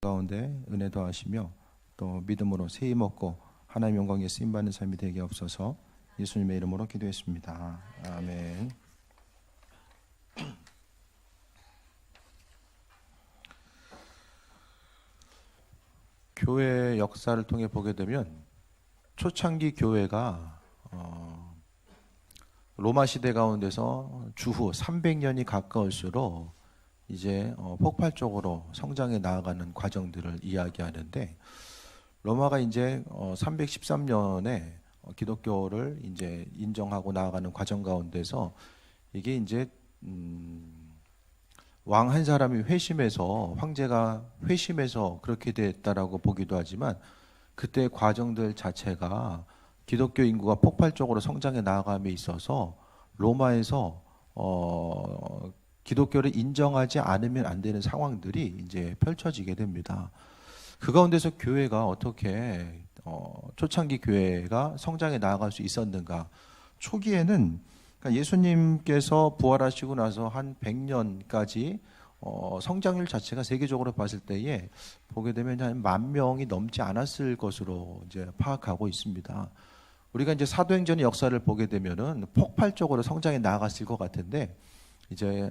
가운데 은혜 더하시며 또 믿음으로 새 힘 얻고 하나님의 영광에 쓰임 받는 삶이 되게 없어서 예수님의 이름으로 기도했습니다. 아멘. 교회 역사를 통해 보게 되면 초창기 교회가 로마 시대 가운데서 주후 300년이 가까울수록 이제 폭발적으로 성장해 나아가는 과정들을 이야기하는데, 로마가 이제 313년에 기독교를 이제 인정하고 나아가는 과정 가운데서 이게 이제 왕 한 사람이 회심해서, 황제가 회심해서 그렇게 됐다라고 보기도 하지만, 그때 과정들 자체가 기독교 인구가 폭발적으로 성장해 나아감에 있어서 로마에서 기독교를 인정하지 않으면 안 되는 상황들이 이제 펼쳐지게 됩니다. 그 가운데서 교회가 어떻게 초창기 교회가 성장해 나아갈 수 있었는가? 초기에는 그러니까 예수님께서 부활하시고 나서 한 100년까지 성장률 자체가 세계적으로 봤을 때에 보게 되면 한 10,000명이 넘지 않았을 것으로 이제 파악하고 있습니다. 우리가 이제 사도행전의 역사를 보게 되면은 폭발적으로 성장해 나아갔을 것 같은데, 이제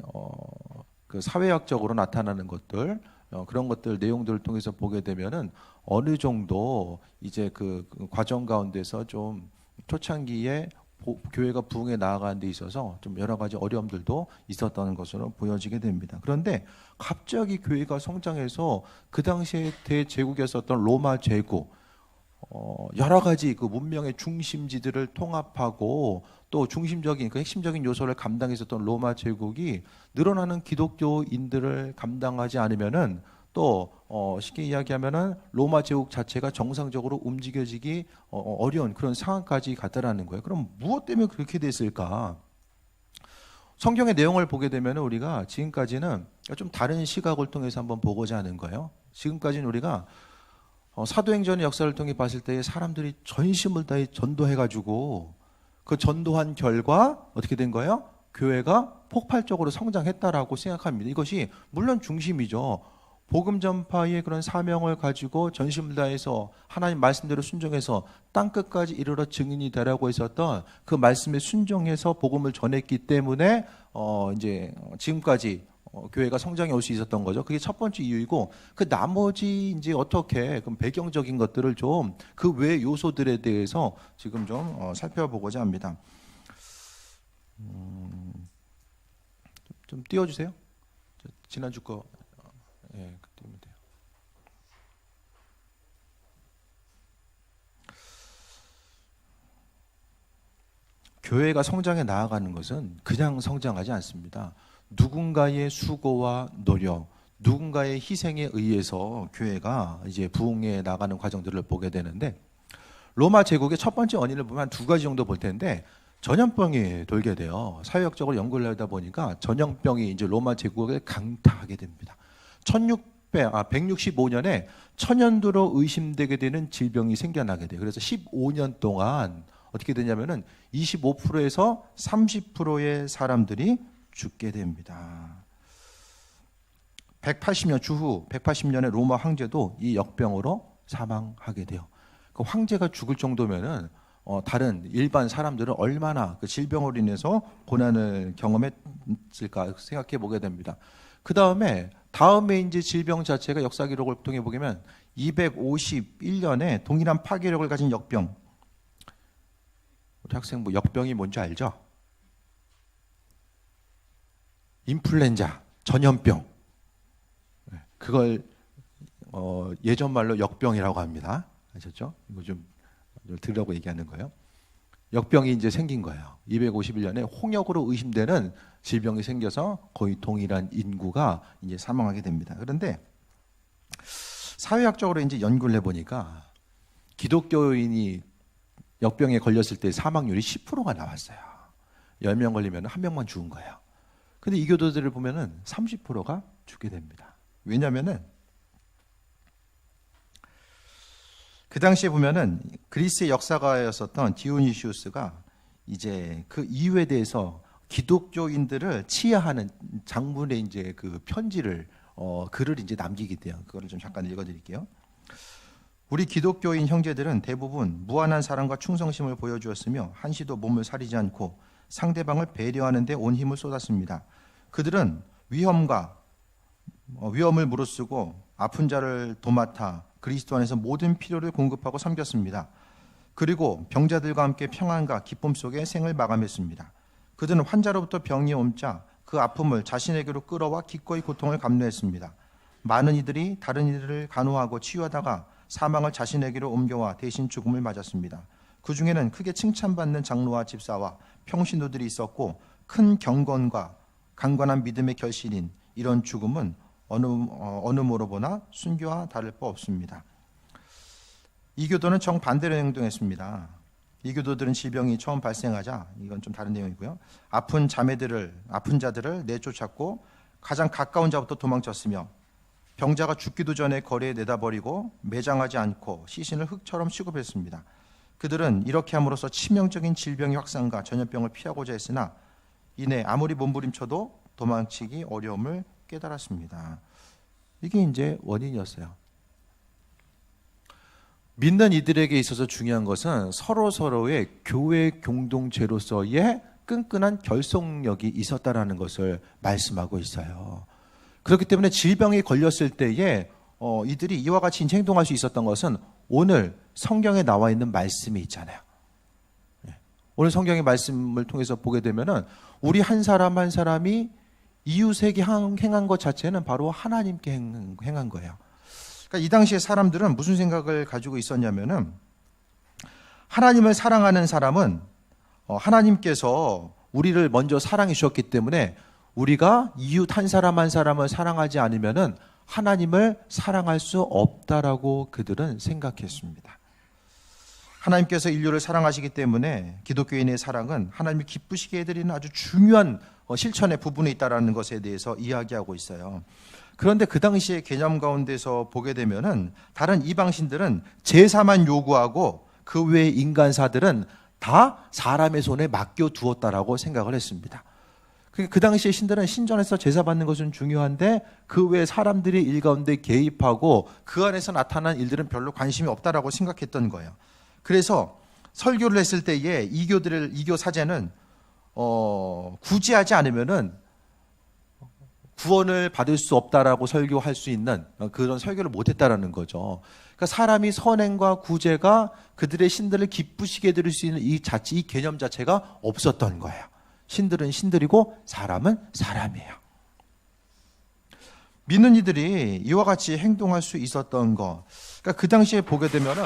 그 사회학적으로 나타나는 것들, 그런 것들 내용들을 통해서 보게 되면은 어느 정도 이제 그 과정 가운데서 좀 초창기에 교회가 부흥해 나아가는 데 있어서 좀 여러 가지 어려움들도 있었다는 것으로 보여지게 됩니다. 그런데 갑자기 교회가 성장해서 그 당시에 대제국이었었던 로마 제국, 여러 가지 그 문명의 중심지들을 통합하고 또 중심적인 그 핵심적인 요소를 감당했었던 로마 제국이 늘어나는 기독교인들을 감당하지 않으면은 또 쉽게 이야기하면은 로마 제국 자체가 정상적으로 움직여지기 어려운 그런 상황까지 갔다라는 거예요. 그럼 무엇 때문에 그렇게 됐을까? 성경의 내용을 보게 되면 우리가 지금까지는 좀 다른 시각을 통해서 한번 보고자 하는 거예요. 지금까지는 우리가 사도행전의 역사를 통해 봤을 때 사람들이 전심을 다해 전도해가지고 그 전도한 결과 어떻게 된 거예요? 교회가 폭발적으로 성장했다라고 생각합니다. 이것이 물론 중심이죠. 복음 전파의 그런 사명을 가지고 전심을 다해서 하나님 말씀대로 순종해서 땅 끝까지 이르러 증인이 되라고 했었던 그 말씀에 순종해서 복음을 전했기 때문에 이제 지금까지 교회가 성장해 올 수 있었던 거죠. 그게 첫 번째 이유이고, 그 나머지 이제 어떻게 그 배경적인 것들을 좀 그 외 요소들에 대해서 지금 좀 살펴보고자 합니다. 좀 띄워주세요. 지난주 거 띄우면 돼요. 교회가 성장해 나아가는 것은 그냥 성장하지 않습니다. 누군가의 수고와 노력, 누군가의 희생에 의해서 교회가 이제 부흥해 나가는 과정들을 보게 되는데, 로마 제국의 첫 번째 원인을 보면 한 2가지 정도 볼 텐데, 전염병이 돌게 돼요. 사회학적으로 연구를 하다 보니까 전염병이 이제 로마 제국을 강타하게 됩니다. 165년에 천연두로 의심되게 되는 질병이 생겨나게 돼요. 그래서 15년 동안 어떻게 되냐면은 25%에서 30%의 사람들이 죽게 됩니다. 180년 주후 180년에 로마 황제도 이 역병으로 사망하게 돼요. 그 황제가 죽을 정도면은 다른 일반 사람들은 얼마나 그 질병으로 인해서 고난을 경험했을까 생각해 보게 됩니다. 그 다음에 이제 질병 자체가 역사 기록을 통해 보면 251년에 동일한 파괴력을 가진 역병. 우리 학생 역병이 뭔지 알죠? 인플루엔자, 전염병. 그걸 예전 말로 역병이라고 합니다. 아셨죠? 이거 좀 들으라고 얘기하는 거예요. 역병이 이제 생긴 거예요. 251년에 홍역으로 의심되는 질병이 생겨서 거의 동일한 인구가 이제 사망하게 됩니다. 그런데 사회학적으로 이제 연구를 해보니까 기독교인이 역병에 걸렸을 때 사망률이 10%가 나왔어요. 10명 걸리면 1명만 죽은 거예요. 근데 이교도들을 보면은 30%가 죽게 됩니다. 왜냐면은 그 당시에 보면은 그리스의 역사가였었던 디오니시우스가 이제 그 이유에 대해서 기독교인들을 치하하는 장문의 이제 그 편지를 글을 이제 남기게 돼요. 그거를 좀 잠깐 읽어드릴게요. 우리 기독교인 형제들은 대부분 무한한 사랑과 충성심을 보여주었으며 한시도 몸을 사리지 않고 상대방을 배려하는 데 온 힘을 쏟았습니다. 그들은 위험을 무릅쓰고 아픈 자를 도맡아 그리스도 안에서 모든 필요를 공급하고 섬겼습니다. 그리고 병자들과 함께 평안과 기쁨 속에 생을 마감했습니다. 그들은 환자로부터 병이 옮자 그 아픔을 자신에게로 끌어와 기꺼이 고통을 감내했습니다. 많은 이들이 다른 이들을 간호하고 치유하다가 사망을 자신에게로 옮겨와 대신 죽음을 맞았습니다. 그 중에는 크게 칭찬받는 장로와 집사와 평신도들이 있었고 큰 경건과 강건한 믿음의 결실인 이런 죽음은 어느 모로 보나 순교와 다를 바 없습니다. 이교도는 정반대로 행동했습니다. 이교도들은 질병이 처음 발생하자, 이건 좀 다른 내용이고요, 아픈 자들을 내쫓았고 가장 가까운 자부터 도망쳤으며 병자가 죽기도 전에 거리에 내다버리고 매장하지 않고 시신을 흙처럼 취급했습니다. 그들은 이렇게 함으로써 치명적인 질병의 확산과 전염병을 피하고자 했으나 이내 아무리 몸부림쳐도 도망치기 어려움을 깨달았습니다. 이게 이제 원인이었어요. 믿는 이들에게 있어서 중요한 것은 서로의 교회 공동체로서의 끈끈한 결속력이 있었다라는 것을 말씀하고 있어요. 그렇기 때문에 질병이 걸렸을 때에 이들이 이와 같이 행동할 수 있었던 것은 오늘 성경에 나와 있는 말씀이 있잖아요. 오늘 성경의 말씀을 통해서 보게 되면은 우리 한 사람 한 사람이 이웃에게 행한 것 자체는 바로 하나님께 행한 거예요. 그러니까 이 당시에 사람들은 무슨 생각을 가지고 있었냐면은 하나님을 사랑하는 사람은 하나님께서 우리를 먼저 사랑해 주셨기 때문에 우리가 이웃 한 사람 한 사람을 사랑하지 않으면은 하나님을 사랑할 수 없다라고 그들은 생각했습니다. 하나님께서 인류를 사랑하시기 때문에 기독교인의 사랑은 하나님을 기쁘시게 해드리는 아주 중요한 실천의 부분에 있다는 것에 대해서 이야기하고 있어요. 그런데 그 당시의 개념 가운데서 보게 되면은 다른 이방신들은 제사만 요구하고 그 외의 인간사들은 다 사람의 손에 맡겨두었다라고 생각을 했습니다. 그 당시의 신들은 신전에서 제사 받는 것은 중요한데 그 외에 사람들이 일 가운데 개입하고 그 안에서 나타난 일들은 별로 관심이 없다라고 생각했던 거예요. 그래서 설교를 했을 때에 이교 사제는 구제하지 않으면은 구원을 받을 수 없다라고 설교할 수 있는 그런 설교를 못했다라는 거죠. 그러니까 사람이 선행과 구제가 그들의 신들을 기쁘시게 해드릴 수 있는 이 개념 자체가 없었던 거예요. 신들은 신들이고 사람은 사람이에요. 믿는 이들이 이와 같이 행동할 수 있었던 거. 그러니까 그 당시에 보게 되면은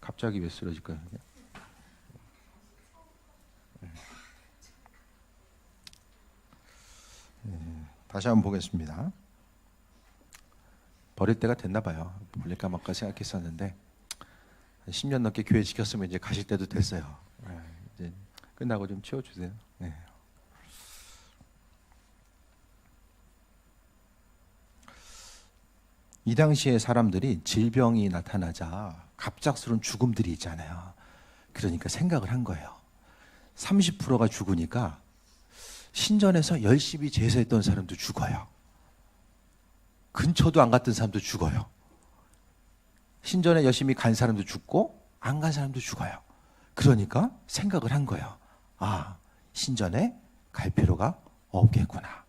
갑자기 왜 쓰러질까요? 다시 한번 보겠습니다. 버릴 때가 됐나 봐요. 버릴까 말까 생각했었는데 10년 넘게 교회 지켰으면 이제 가실 때도 됐어요. 이제 끝나고 좀 치워주세요. 네. 이 당시에 사람들이 질병이 나타나자 갑작스러운 죽음들이 있잖아요. 그러니까 생각을 한 거예요. 30%가 죽으니까 신전에서 열심히 제사했던 사람도 죽어요. 근처도 안 갔던 사람도 죽어요. 신전에 열심히 간 사람도 죽고 안 간 사람도 죽어요. 그러니까 생각을 한 거예요. 아, 신전에 갈 필요가 없겠구나.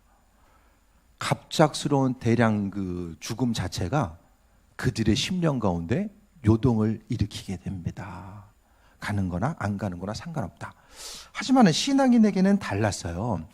갑작스러운 대량 그 죽음 자체가 그들의 심령 가운데 요동을 일으키게 됩니다. 가는 거나 안 가는 거나 상관없다. 하지만 신앙인에게는 달랐어요.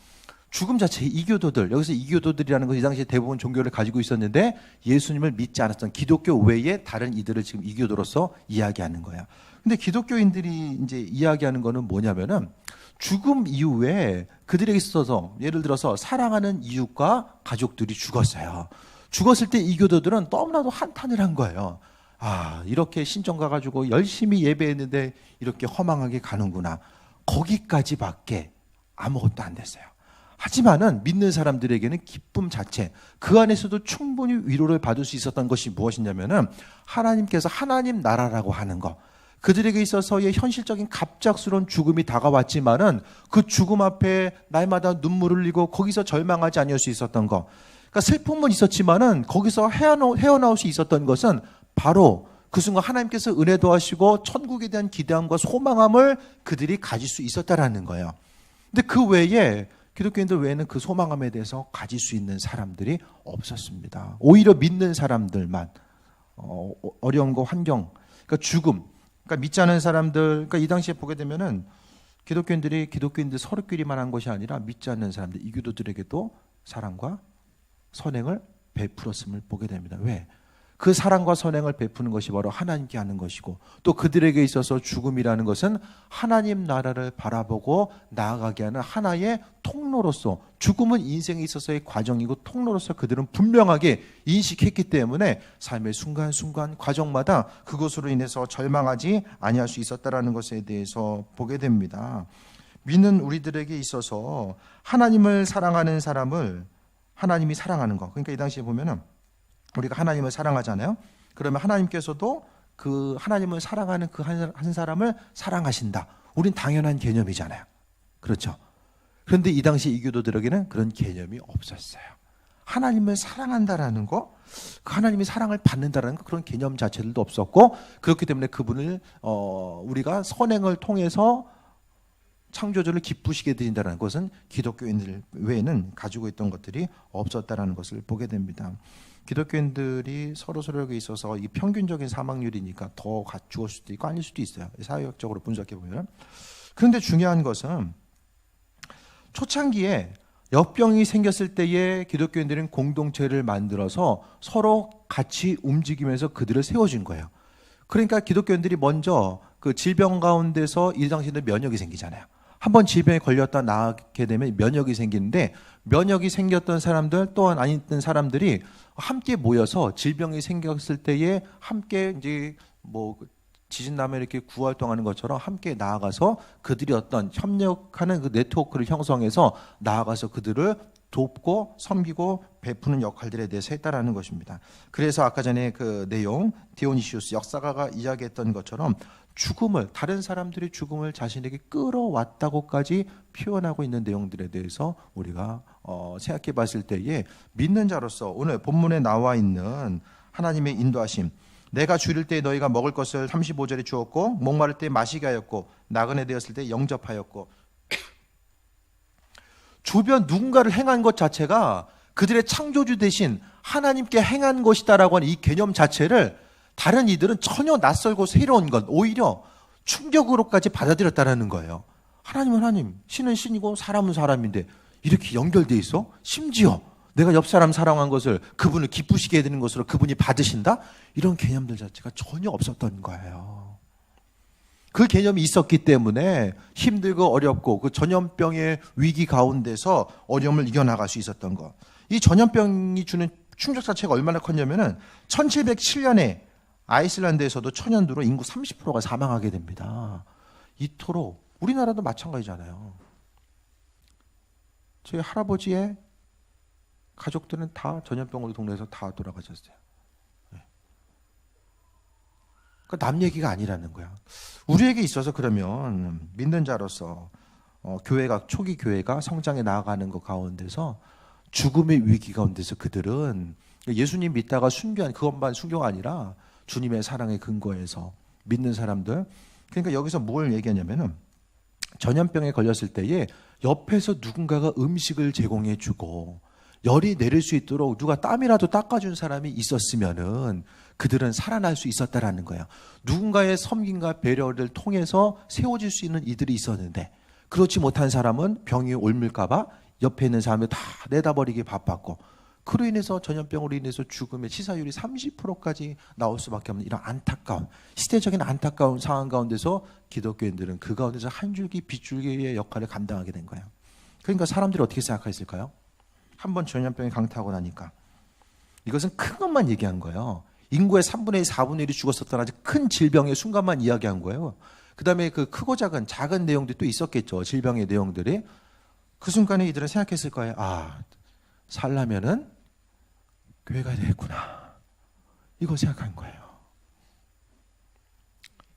죽음 자체, 이교도들, 여기서 이교도들이라는 것이 이 당시에 대부분 종교를 가지고 있었는데 예수님을 믿지 않았던 기독교 외에 다른 이들을 지금 이교도로서 이야기하는 거야. 근데 기독교인들이 이제 이야기하는 거는 뭐냐면은 죽음 이후에 그들에게 있어서 예를 들어서 사랑하는 이웃과 가족들이 죽었어요. 죽었을 때 이교도들은 너무나도 한탄을 한 거예요. 아, 이렇게 신전 가가지고 열심히 예배했는데 이렇게 허망하게 가는구나. 거기까지밖에 아무것도 안 됐어요. 하지만은 믿는 사람들에게는 기쁨 자체, 그 안에서도 충분히 위로를 받을 수 있었던 것이 무엇이냐면은 하나님께서 하나님 나라라고 하는 것, 그들에게 있어서의 현실적인 갑작스러운 죽음이 다가왔지만은 그 죽음 앞에 날마다 눈물을 흘리고 거기서 절망하지 않을 수 있었던 것. 그러니까 슬픔은 있었지만은 거기서 헤어나올 수 있었던 것은 바로 그 순간 하나님께서 은혜 도하시고 천국에 대한 기대함과 소망함을 그들이 가질 수 있었다라는 거예요. 근데 그 외에 기독교인들 외에는 그 소망함에 대해서 가질 수 있는 사람들이 없었습니다. 오히려 믿는 사람들만 어려운 거 환경, 그러니까 죽음, 그러니까 믿지 않은 사람들, 그러니까 이 당시에 보게 되면은 기독교인들이 기독교인들 서로끼리만 한 것이 아니라 믿지 않는 사람들, 이교도들에게도 사랑과 선행을 베풀었음을 보게 됩니다. 왜? 그 사랑과 선행을 베푸는 것이 바로 하나님께 하는 것이고, 또 그들에게 있어서 죽음이라는 것은 하나님 나라를 바라보고 나아가게 하는 하나의 통로로서, 죽음은 인생에 있어서의 과정이고 통로로서 그들은 분명하게 인식했기 때문에 삶의 순간순간 과정마다 그것으로 인해서 절망하지 아니할 수 있었다라는 것에 대해서 보게 됩니다. 믿는 우리들에게 있어서 하나님을 사랑하는 사람을 하나님이 사랑하는 것, 그러니까 이 당시에 보면은 우리가 하나님을 사랑하잖아요. 그러면 하나님께서도 그 하나님을 사랑하는 그 한 사람을 사랑하신다. 우린 당연한 개념이잖아요. 그렇죠? 그런데 이 당시 이교도들에게는 그런 개념이 없었어요. 하나님을 사랑한다라는 거, 그 하나님이 사랑을 받는다라는 거, 그런 개념 자체들도 없었고, 그렇기 때문에 그분을 우리가 선행을 통해서 창조주를 기쁘시게 드린다는 것은 기독교인들 외에는 가지고 있던 것들이 없었다라는 것을 보게 됩니다. 기독교인들이 서로에게 있어서 이 평균적인 사망률이니까 더 죽을 수도 있고 아닐 수도 있어요. 사회학적으로 분석해 보면. 그런데 중요한 것은 초창기에 역병이 생겼을 때에 기독교인들은 공동체를 만들어서 서로 같이 움직이면서 그들을 세워준 거예요. 그러니까 기독교인들이 먼저 그 질병 가운데서 이 당시에는 면역이 생기잖아요. 한번 질병에 걸렸다 나게 되면 면역이 생기는데, 면역이 생겼던 사람들 또한 아니던 사람들이 함께 모여서 질병이 생겼을 때에 함께 이제 뭐 지진 나면 이렇게 구활동하는 것처럼 함께 나아가서 그들이 어떤 협력하는 그 네트워크를 형성해서 나아가서 그들을 돕고 섬기고 베푸는 역할들에 대해서 했다라는 것입니다. 그래서 아까 전에 그 내용 디오니시우스 역사가가 이야기했던 것처럼 죽음을, 다른 사람들의 죽음을 자신에게 끌어왔다고까지 표현하고 있는 내용들에 대해서 우리가 생각해 봤을 때에 믿는 자로서 오늘 본문에 나와 있는 하나님의 인도하심, 내가 줄일 때 너희가 먹을 것을 35절에 주었고 목마를 때 마시게 하였고 나그네 되었을 때 영접하였고, 주변 누군가를 행한 것 자체가 그들의 창조주 대신 하나님께 행한 것이다라고 하는 이 개념 자체를 다른 이들은 전혀 낯설고 새로운 것, 오히려 충격으로까지 받아들였다는 거예요. 하나님은 하나님, 신은 신이고 사람은 사람인데 이렇게 연결돼 있어? 심지어 내가 옆 사람 사랑한 것을 그분을 기쁘시게 해드리는 것으로 그분이 받으신다? 이런 개념들 자체가 전혀 없었던 거예요. 그 개념이 있었기 때문에 힘들고 어렵고 그 전염병의 위기 가운데서 어려움을 이겨나갈 수 있었던 것. 이 전염병이 주는 충격 자체가 얼마나 컸냐면은 1707년에 아이슬란드에서도 천연두로 인구 30%가 사망하게 됩니다. 이토록 우리나라도 마찬가지잖아요. 저희 할아버지의 가족들은 다 전염병으로 동네에서 다 돌아가셨어요. 그러니까 남 얘기가 아니라는 거야. 우리에게 있어서 그러면 믿는 자로서 교회가, 초기 교회가 성장해 나아가는 것 가운데서 죽음의 위기 가운데서 그들은 예수님 믿다가 순교한, 그것만 순교가 아니라 주님의 사랑의 근거에서 믿는 사람들. 그러니까 여기서 뭘 얘기하냐면은 전염병에 걸렸을 때에 옆에서 누군가가 음식을 제공해 주고 열이 내릴 수 있도록 누가 땀이라도 닦아준 사람이 있었으면은 그들은 살아날 수 있었다라는 거예요. 누군가의 섬김과 배려를 통해서 세워질 수 있는 이들이 있었는데, 그렇지 못한 사람은 병이 옮을까봐 옆에 있는 사람을 다 내다버리기 바빴고, 그로 인해서 전염병으로 인해서 죽음의 치사율이 30%까지 나올 수밖에 없는 이런 안타까운, 시대적인 안타까운 상황 가운데서 기독교인들은 그 가운데서 한 줄기 빗줄기의 역할을 감당하게 된 거예요. 그러니까 사람들이 어떻게 생각했을까요? 한번 전염병에 강타하고 나니까 이것은 큰 것만 얘기한 거예요. 인구의 3분의 1, 4분의 1이 죽었었던 아주 큰 질병의 순간만 이야기한 거예요. 그 다음에 그 크고 작은 내용들이 또 있었겠죠. 질병의 내용들이. 그 순간에 이들은 생각했을 거예요. 아, 살려면은 교회 가야 되겠구나. 이거 생각한 거예요.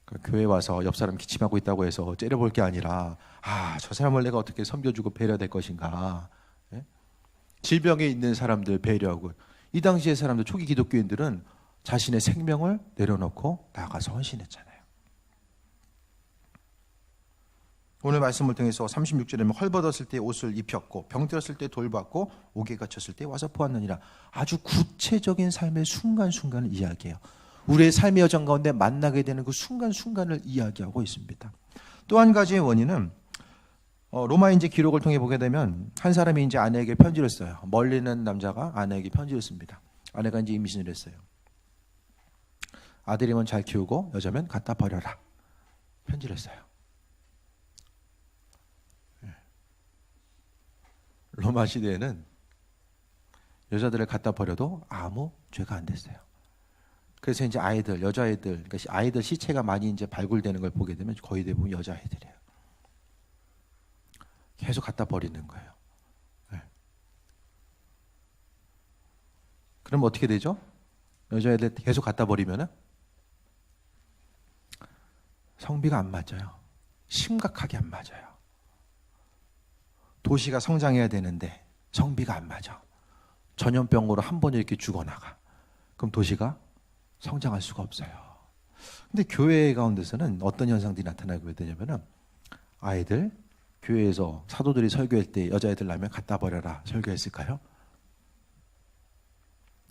그러니까 교회 와서 옆 사람 기침하고 있다고 해서 째려볼 게 아니라 저 사람을 내가 어떻게 섬겨주고 배려될 것인가. 예? 질병에 있는 사람들 배려하고 이 당시의 사람들 초기 기독교인들은 자신의 생명을 내려놓고 나가서 헌신했잖아요. 오늘 말씀을 통해서 36절에 보면 헐벗었을 때 옷을 입혔고 병들었을 때 돌봤고 옥에 갇혔을 때 와서 보았느니라. 아주 구체적인 삶의 순간순간을 이야기해요. 우리의 삶의 여정 가운데 만나게 되는 그 순간순간을 이야기하고 있습니다. 또 한 가지의 원인은 로마인지 기록을 통해 보게 되면 한 사람이 이제 아내에게 편지를 써요. 멀리 있는 남자가 아내에게 편지를 씁니다. 아내가 이제 임신을 했어요. 아들이면 잘 키우고 여자면 갖다 버려라. 편지를 써요. 로마 시대에는 여자들을 갖다 버려도 아무 죄가 안 됐어요. 그래서 이제 아이들, 여자아이들, 그러니까 아이들 시체가 많이 이제 발굴되는 걸 보게 되면 거의 대부분 여자아이들이에요. 계속 갖다 버리는 거예요. 네. 그럼 어떻게 되죠? 여자애들 계속 갖다 버리면은 성비가 안 맞아요. 심각하게 안 맞아요. 도시가 성장해야 되는데 성비가 안 맞아. 전염병으로 한 번에 이렇게 죽어나가. 그럼 도시가 성장할 수가 없어요. 근데 교회 가운데서는 어떤 현상들이 나타나게 되냐면은 아이들 교회에서 사도들이 설교할 때 여자애들 나면 갖다 버려라 설교했을까요?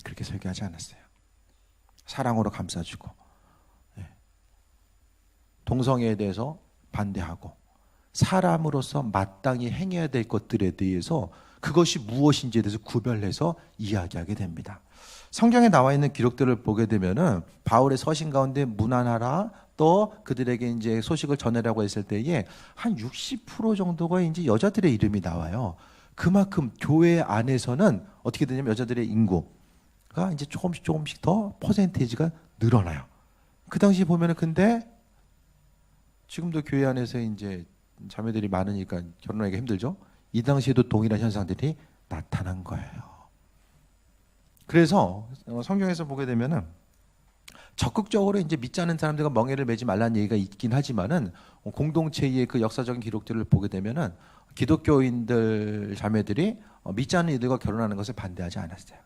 그렇게 설교하지 않았어요. 사랑으로 감싸주고 동성애에 대해서 반대하고 사람으로서 마땅히 행해야 될 것들에 대해서 그것이 무엇인지에 대해서 구별해서 이야기하게 됩니다. 성경에 나와 있는 기록들을 보게 되면은 바울의 서신 가운데 문안하라 또 그들에게 이제 소식을 전해라고 했을 때에 한 60% 정도가 이제 여자들의 이름이 나와요. 그만큼 교회 안에서는 어떻게 되냐면 여자들의 인구가 이제 조금씩 더 퍼센테이지가 늘어나요. 그 당시 보면은 근데 지금도 교회 안에서 이제 자매들이 많으니까 결혼하기가 힘들죠. 이 당시에도 동일한 현상들이 나타난 거예요. 그래서 성경에서 보게 되면은 적극적으로 이제 믿지 않는 사람들과 멍에를 매지 말라는 얘기가 있긴 하지만은 공동체의 그 역사적인 기록들을 보게 되면은 기독교인들 자매들이 믿지 않는 이들과 결혼하는 것을 반대하지 않았어요.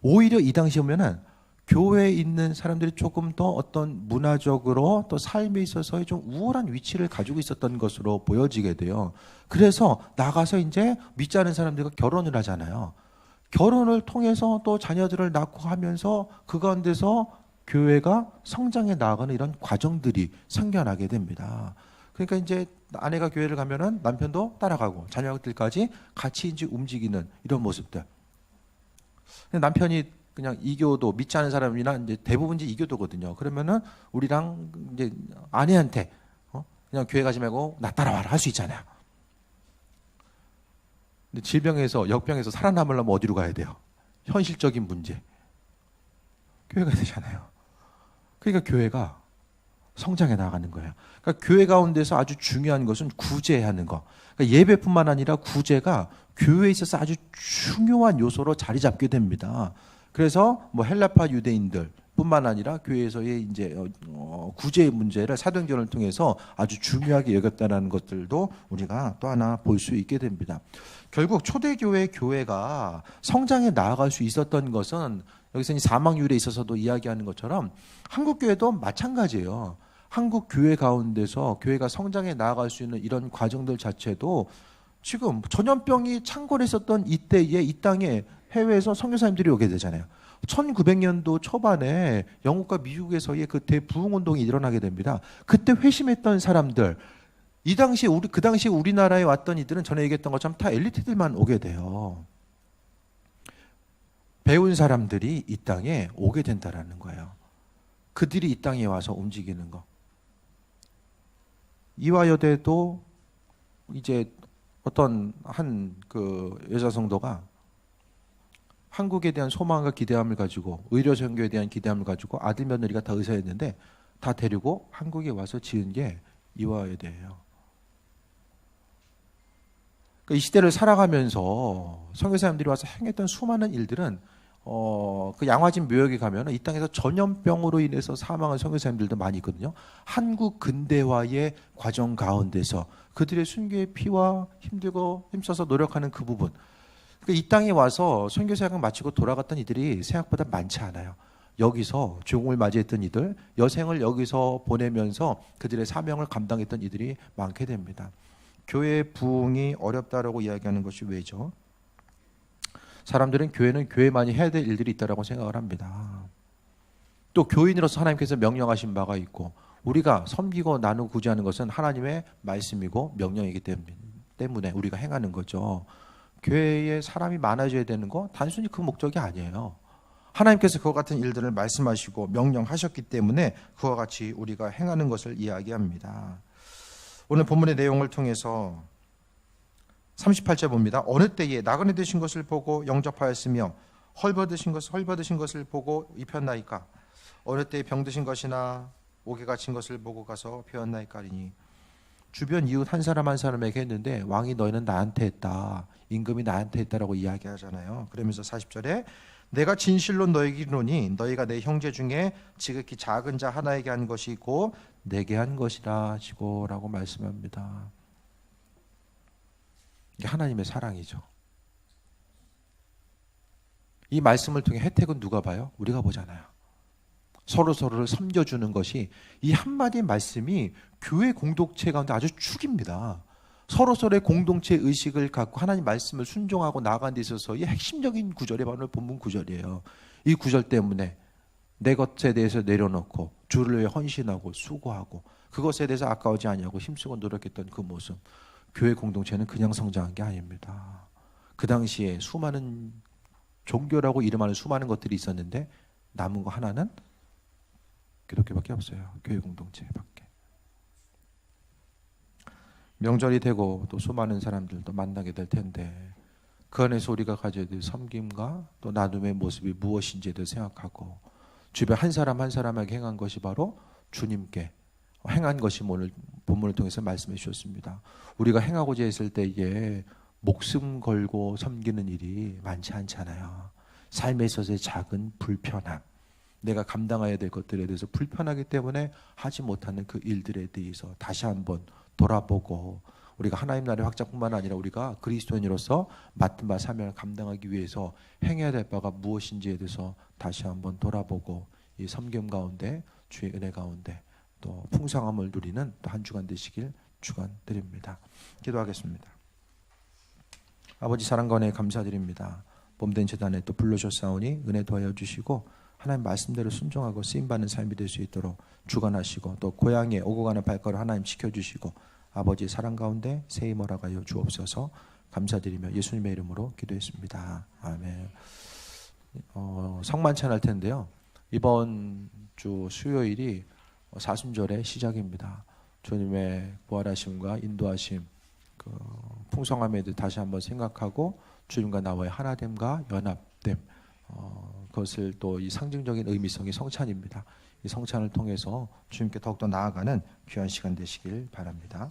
오히려 이 당시에 보면은 교회에 있는 사람들이 조금 더 어떤 문화적으로 또 삶에 있어서의 좀 우월한 위치를 가지고 있었던 것으로 보여지게 돼요. 그래서 나가서 이제 믿지 않은 사람들과 결혼을 하잖아요. 결혼을 통해서 또 자녀들을 낳고 하면서 그 가운데서 교회가 성장해 나가는 이런 과정들이 생겨나게 됩니다. 그러니까 이제 아내가 교회를 가면은 남편도 따라가고 자녀들까지 같이 이제 움직이는 이런 모습들. 남편이 그냥 이교도 믿지 않은 사람이나 이제 대부분 이제 이교도거든요. 그러면은 우리랑 이제 아내한테 그냥 교회 가지 말고 나 따라와라 할 수 있잖아요. 근데 질병에서 역병에서 살아남으려면 어디로 가야 돼요? 현실적인 문제. 교회가 되잖아요. 그러니까 교회가 성장해 나가는 거예요. 그러니까 교회 가운데서 아주 중요한 것은 구제하는 거. 그러니까 예배뿐만 아니라 구제가 교회에 있어서 아주 중요한 요소로 자리 잡게 됩니다. 그래서 뭐 헬라파 유대인들 뿐만 아니라 교회에서의 이제 구제의 문제를 사도행전을 통해서 아주 중요하게 여겼다는 것들도 우리가 또 하나 볼 수 있게 됩니다. 결국 초대교회 교회가 성장해 나아갈 수 있었던 것은 여기서 이 사망률에 있어서도 이야기하는 것처럼 한국 교회도 마찬가지예요. 한국 교회 가운데서 교회가 성장해 나아갈 수 있는 이런 과정들 자체도 지금 전염병이 창궐했었던 이때에 이 땅에 해외에서 선교사님들이 오게 되잖아요. 1900년도 초반에 영국과 미국에서의 그 대부흥 운동이 일어나게 됩니다. 그때 회심했던 사람들, 그 당시 우리나라에 왔던 이들은 전에 얘기했던 것처럼 다 엘리트들만 오게 돼요. 배운 사람들이 이 땅에 오게 된다라는 거예요. 그들이 이 땅에 와서 움직이는 거. 이화여대도 이제 어떤 한 그 여자 성도가 한국에 대한 소망과 기대함을 가지고 의료 선교에 대한 기대함을 가지고 아들 며느리가 다 의사였는데 다 데리고 한국에 와서 지은 게 이화여대예요. 그러니까 이 시대를 살아가면서 선교사님들이 와서 행했던 수많은 일들은 그 양화진 묘역에 가면 이 땅에서 전염병으로 인해서 사망한 선교사님들도 많이 있거든요. 한국 근대화의 과정 가운데서 그들의 순교의 피와 힘들고 힘써서 노력하는 그 부분, 그러니까 이 땅에 와서 선교사역을 마치고 돌아갔던 이들이 생각보다 많지 않아요. 여기서 죽음을 맞이했던 이들, 여생을 여기서 보내면서 그들의 사명을 감당했던 이들이 많게 됩니다. 교회의 부흥이 어렵다라고 이야기하는 것이 왜죠? 사람들은 교회는 교회만이 해야 될 일들이 있다고 생각을 합니다. 또 교인으로서 하나님께서 명령하신 바가 있고 우리가 섬기고 나누고 구제하는 것은 하나님의 말씀이고 명령이기 때문에 우리가 행하는 거죠. 교회에 사람이 많아져야 되는 거 단순히 그 목적이 아니에요. 하나님께서 그와 같은 일들을 말씀하시고 명령하셨기 때문에 그와 같이 우리가 행하는 것을 이야기합니다. 오늘 본문의 내용을 통해서 38절 봅니다. 어느 때에 나그네 되신 것을 보고 영접하였으며 헐벗으신 것을 보고 입혔나이까? 어느 때에 병드신 것이나 옥에 갇힌 것을 보고 가서 배웠나이까 하리니. 주변 이웃 한 사람 한 사람에게 했는데 왕이 너희는 나한테 했다, 임금이 나한테 했다라고 이야기하잖아요. 그러면서 40절에 내가 진실로 너희에게 이르노니 너희가 내 형제 중에 지극히 작은 자 하나에게 한 것이 있고 내게 한 것이라 하시고라고 말씀합니다. 이게 하나님의 사랑이죠. 이 말씀을 통해 혜택은 누가 봐요? 우리가 보잖아요. 서로를 섬겨주는 것이, 이 한마디 말씀이 교회 공동체 가운데 아주 축입니다. 서로의 공동체 의식을 갖고 하나님 말씀을 순종하고 나아가는 데 있어서 이 핵심적인 구절이 바로 본문 구절이에요. 이 구절 때문에 내 것에 대해서 내려놓고 주를 위해 헌신하고 수고하고 그것에 대해서 아까우지 아니하고 힘쓰고 노력했던 그 모습, 교회 공동체는 그냥 성장한 게 아닙니다. 그 당시에 수많은 종교라고 이름하는 수많은 것들이 있었는데 남은 거 하나는 기독교밖에 없어요. 교회 공동체밖에. 명절이 되고 또 수많은 사람들도 만나게 될 텐데 그 안에서 우리가 가져야 될 섬김과 또 나눔의 모습이 무엇인지도 생각하고 주변 한 사람 한 사람에게 행한 것이 바로 주님께 행한 것이 오늘 본문을 통해서 말씀해 주셨습니다. 우리가 행하고자 했을 때에 목숨 걸고 섬기는 일이 많지 않잖아요. 삶에 있어서의 작은 불편함, 내가 감당해야 될 것들에 대해서 불편하기 때문에 하지 못하는 그 일들에 대해서 다시 한번 돌아보고 우리가 하나님 나라의 확장뿐만 아니라 우리가 그리스도인으로서 맡은 바 사명을 감당하기 위해서 행해야 될 바가 무엇인지에 대해서 다시 한번 돌아보고 이 섬김 가운데 주의 은혜 가운데 또 풍성함을 누리는 또 한 주간 되시길 축원드립니다. 기도하겠습니다. 아버지 사랑과 은혜 감사드립니다. 봄된 재단에 또 불러주셨사오니 은혜 더하여 주시고 하나님 말씀대로 순종하고 쓰임받는 삶이 될 수 있도록 주관하시고 또 고향에 오고 가는 발걸음 하나님 지켜주시고 아버지 사랑 가운데 새 힘을 허락하여 주옵소서. 감사드리며 예수님의 이름으로 기도했습니다. 아멘. 성만찬 할 텐데요. 이번 주 수요일이 사순절의 시작입니다. 주님의 부활하심과 인도하심, 그 풍성함에 대해 다시 한번 생각하고 주님과 나와의 하나됨과 연합됨, 그것을 또 이 상징적인 의미성이 성찬입니다. 이 성찬을 통해서 주님께 더욱더 나아가는 귀한 시간 되시길 바랍니다.